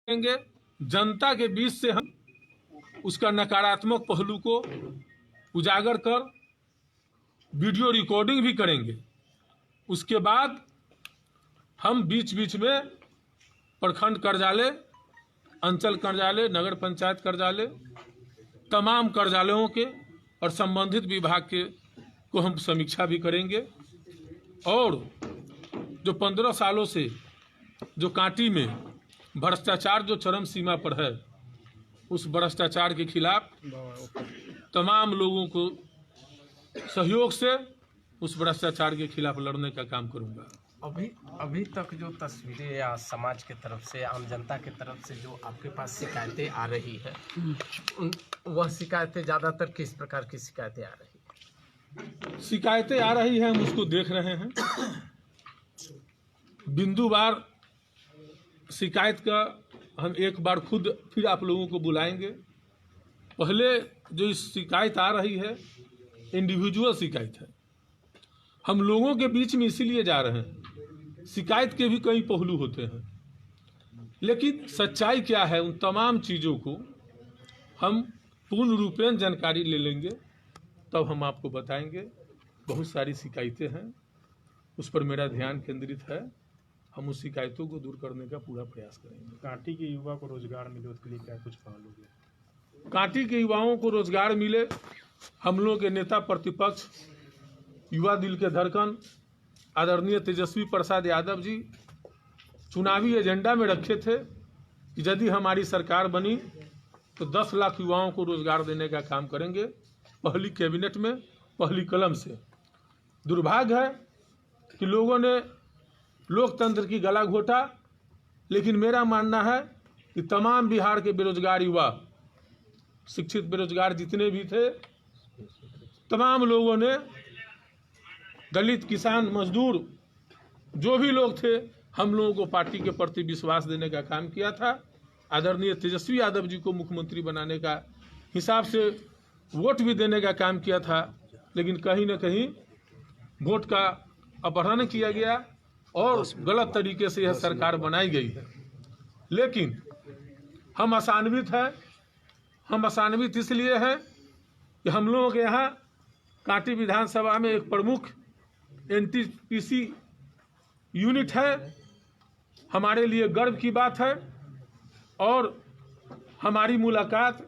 करेंगे, जनता के बीच से हम उसका नकारात्मक पहलू को उजागर कर वीडियो रिकॉर्डिंग भी करेंगे। उसके बाद हम बीच बीच में प्रखंड कार्यालय, अंचल कार्यालय, नगर पंचायत कार्यालय, तमाम कार्यालयों के और संबंधित विभाग के को हम समीक्षा भी करेंगे। और जो 15 सालों से जो कांटी में भ्रष्टाचार जो चरम सीमा पर है, उस भ्रष्टाचार के खिलाफ तमाम लोगों को सहयोग से उस भ्रष्टाचार के खिलाफ लड़ने का काम करूंगा। अभी तक जो तस्वीरें या समाज के तरफ से, आम जनता के तरफ से जो आपके पास शिकायतें आ रही है, वह शिकायतें ज़्यादातर किस प्रकार की शिकायतें आ रही है? शिकायतें आ रही हैं, हम उसको देख रहे हैं। बिंदुवार शिकायत का हम एक बार खुद फिर आप लोगों को बुलाएंगे। पहले जो इस शिकायत आ रही है इंडिविजुअल शिकायत है, हम लोगों के बीच में इसीलिए जा रहे हैं। शिकायत के भी कई पहलू होते हैं, लेकिन सच्चाई क्या है उन तमाम चीज़ों को हम पूर्ण रूपेण जानकारी ले लेंगे, तब हम आपको बताएंगे। बहुत सारी शिकायतें हैं, उस पर मेरा ध्यान केंद्रित है। हम उस शिकायतों को दूर करने का पूरा प्रयास करेंगे। कांटी के युवा को रोजगार मिले उसके लिए क्या कुछ पहल होगी? कांटी के युवाओं को रोजगार मिले, हम लोगों के नेता प्रतिपक्ष, युवा दिल के धड़कन आदरणीय तेजस्वी प्रसाद यादव जी चुनावी एजेंडा में रखे थे कि यदि हमारी सरकार बनी तो 10 लाख युवाओं को रोजगार देने का काम करेंगे, पहली कैबिनेट में, पहली कलम से। दुर्भाग्य है कि लोगों ने लोकतंत्र की गला घोटा, लेकिन मेरा मानना है कि तमाम बिहार के बेरोजगार युवा, शिक्षित बेरोजगार जितने भी थे, तमाम लोगों ने, दलित, किसान, मजदूर, जो भी लोग थे, हम लोगों को पार्टी के प्रति विश्वास देने का काम किया था। आदरणीय तेजस्वी यादव जी को मुख्यमंत्री बनाने का हिसाब से वोट भी देने का काम किया था, लेकिन कहीं न कहीं वोट का अपहरण किया गया और गलत तरीके से यह सरकार बनाई गई है। लेकिन हम आशान्वित हैं। हम आशान्वित इसलिए हैं कि हम लोगों के यहाँ कांटी विधानसभा में एक प्रमुख एनटीपीसी यूनिट है। हमारे लिए गर्व की बात है। और हमारी मुलाकात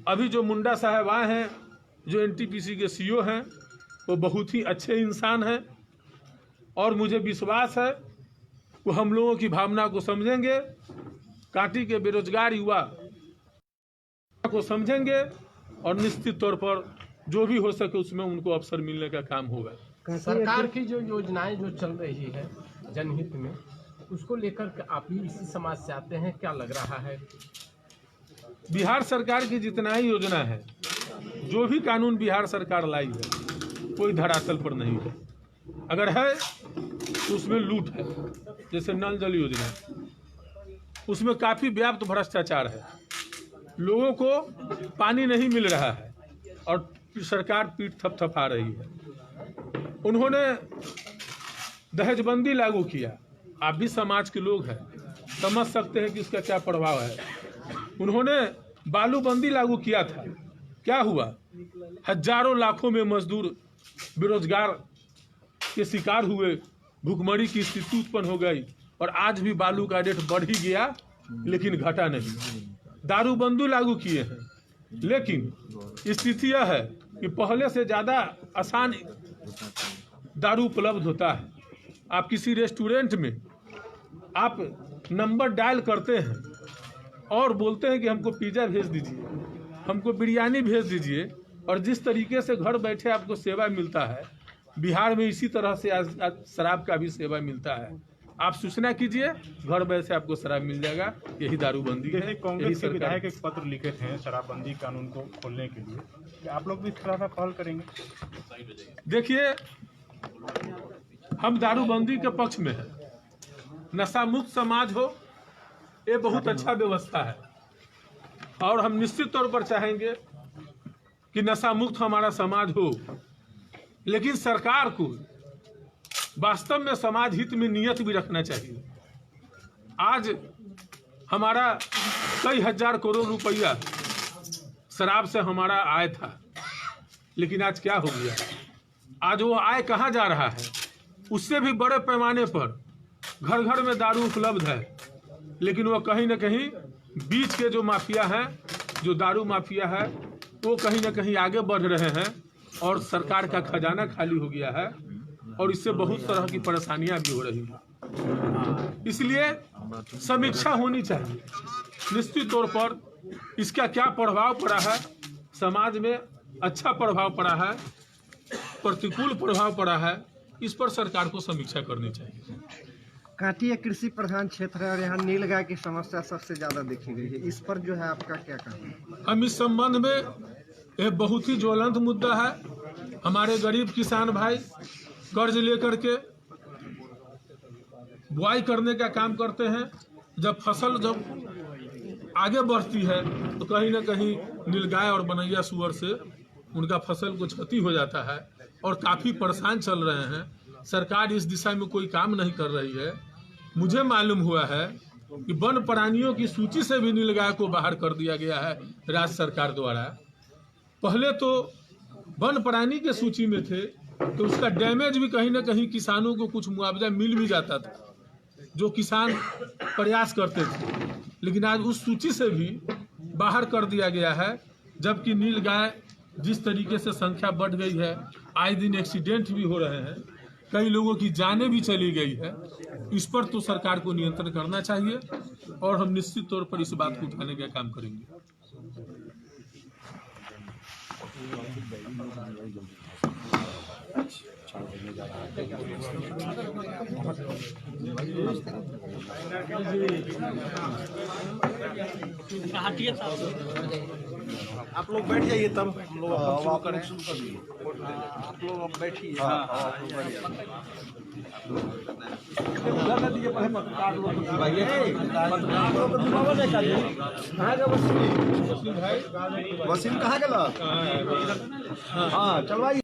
अभी जो मुंडा साहब आए हैं, जो एनटीपीसी के सीईओ हैं, वो बहुत ही अच्छे इंसान हैं और मुझे विश्वास है वो हम लोगों की भावना को समझेंगे, कांटी के बेरोजगार युवा को समझेंगे और निश्चित तौर पर जो भी हो सके उसमें उनको अवसर मिलने का काम होगा। सरकार की जो योजनाएं जो चल रही है जनहित में, उसको लेकर के आप भी इसी समाज से आते हैं, क्या लग रहा है? बिहार सरकार की जितना ही योजना है, जो भी कानून बिहार सरकार लाई है, कोई धरातल पर नहीं है। अगर है तो उसमें लूट है। जैसे नल जल योजना, उसमें काफ़ी व्याप्त भ्रष्टाचार है, लोगों को पानी नहीं मिल रहा है और सरकार पीठ थपथपा रही है। उन्होंने दहेजबंदी लागू किया, आप भी समाज के लोग हैं, समझ सकते हैं कि इसका क्या प्रभाव है। उन्होंने बालूबंदी लागू किया था, क्या हुआ? हजारों लाखों में मजदूर बेरोजगार के शिकार हुए, भुखमरी की स्थिति उत्पन्न हो गई और आज भी बालू का रेट बढ़ ही गया, लेकिन घटा नहीं। दारूबंदी लागू किए हैं, लेकिन स्थिति यह है कि पहले से ज़्यादा आसान दारू उपलब्ध होता है। आप किसी रेस्टोरेंट में आप नंबर डायल करते हैं और बोलते हैं कि हमको पिज़्ज़ा भेज दीजिए, हमको बिरयानी भेज दीजिए, और जिस तरीके से घर बैठे आपको सेवा मिलता है, बिहार में इसी तरह से आज शराब का भी सेवा मिलता है। आप सूचना कीजिए, घर बैठे आपको शराब मिल जाएगा। यही दारूबंदी है। कांग्रेस के विधायक एक पत्र लिखे थे शराबबंदी कानून को खोलने के लिए, कि आप लोग भी इस तरह का पहल करेंगे? देखिए, हम दारूबंदी के पक्ष में हैं। नशा मुक्त समाज हो, ये बहुत अच्छा व्यवस्था है और हम निश्चित तौर पर चाहेंगे कि नशा मुक्त हमारा समाज हो, लेकिन सरकार को वास्तव में समाज हित में नियत भी रखना चाहिए। आज हमारा कई हजार करोड़ रुपया शराब से हमारा आय था, लेकिन आज क्या हो गया? आज वो आय कहाँ जा रहा है? उससे भी बड़े पैमाने पर घर घर में दारू उपलब्ध है, लेकिन वो कहीं ना कहीं बीच के जो माफिया हैं, जो दारू माफिया है, वो कहीं ना कहीं आगे बढ़ रहे हैं और सरकार का खजाना खाली हो गया है और इससे बहुत तरह की परेशानियां भी हो रही हैं। इसलिए समीक्षा होनी चाहिए निश्चित तौर पर। इसका क्या प्रभाव पड़ा है समाज में, अच्छा प्रभाव पड़ा है, प्रतिकूल प्रभाव पड़ा है, इस पर सरकार को समीक्षा करनी चाहिए। कांटी एक कृषि प्रधान क्षेत्र है और यहाँ नीलगाय की समस्या सबसे ज्यादा देखी गई है, इस पर जो है आपका क्या कहना है? हम इस संबंध में एक बहुत ही ज्वलंत मुद्दा है। हमारे गरीब किसान भाई कर्ज लेकर के बुआई करने का काम करते हैं। जब फसल आगे बढ़ती है तो कहीं ना कहीं नीलगाय और बनैया सुअर से उनका फसल को क्षति हो जाता है और काफ़ी परेशान चल रहे हैं। सरकार इस दिशा में कोई काम नहीं कर रही है। मुझे मालूम हुआ है कि वन प्राणियों की सूची से भी नीलगाय को बाहर कर दिया गया है राज्य सरकार द्वारा। पहले तो वन प्राणी के सूची में थे तो उसका डैमेज भी कहीं ना कहीं किसानों को कुछ मुआवजा मिल भी जाता था, जो किसान प्रयास करते थे, लेकिन आज उस सूची से भी बाहर कर दिया गया है। जबकि नीलगाय जिस तरीके से संख्या बढ़ गई है, आए दिन एक्सीडेंट भी हो रहे हैं, कई लोगों की जानें भी चली गई है। इस पर तो सरकार को नियंत्रण करना चाहिए और हम निश्चित तौर पर इस बात को उठाने का काम करेंगे। आप लोग बैठ जाइए, तब हम लोग शुरू करें। आप लोग अब बैठिए। वसीम कहाँ गया? हाँ चलवाइए।